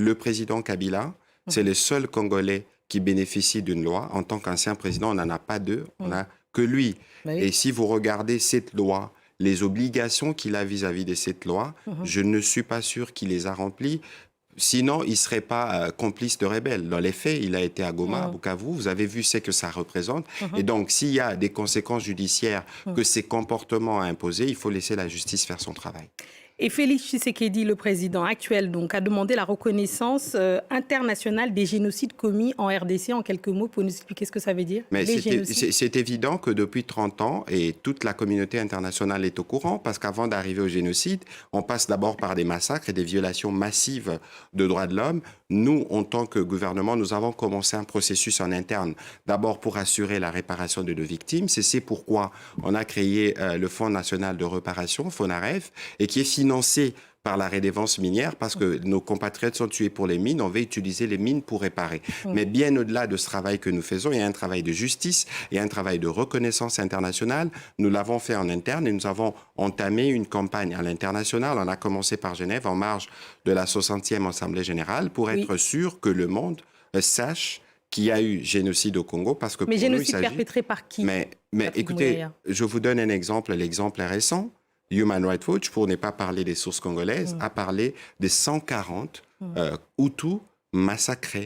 le président Kabila, c'est le seul Congolais qui bénéficie d'une loi. En tant qu'ancien président, on n'en a pas deux, on n'a que lui. Bah oui. Et si vous regardez cette loi, les obligations qu'il a vis-à-vis de cette loi, je ne suis pas sûr qu'il les a remplies. Sinon, il ne serait pas complice de rebelles. Dans les faits, il a été à Goma, à Bukavu. Vous avez vu ce que ça représente. Et donc, s'il y a des conséquences judiciaires que ces comportements ont imposées, il faut laisser la justice faire son travail. Et Félix Tshisekedi, le président actuel, donc, a demandé la reconnaissance internationale des génocides commis en RDC. En quelques mots, pour nous expliquer ce que ça veut dire? Mais c'est évident que depuis 30 ans, et toute la communauté internationale est au courant, parce qu'avant d'arriver au génocide, on passe d'abord par des massacres et des violations massives de droits de l'homme. Nous, en tant que gouvernement, nous avons commencé un processus en interne, d'abord pour assurer la réparation de nos victimes. C'est pourquoi on a créé le Fonds national de réparation, FONAREF, et qui est financé par la redevance minière, parce que nos compatriotes sont tués pour les mines, on veut utiliser les mines pour réparer. Mais bien au-delà de ce travail que nous faisons, il y a un travail de justice, il y a un travail de reconnaissance internationale. Nous l'avons fait en interne et nous avons entamé une campagne à l'international. On a commencé par Genève en marge de la 60e Assemblée générale pour être sûr que le monde sache qu'il y a eu génocide au Congo. Parce que Mais pour génocide nous, perpétré par qui? Mais écoutez, je vous donne un exemple. L'exemple est récent. Human Rights Watch, pour ne pas parler des sources congolaises, a parlé des 140 Hutus massacrés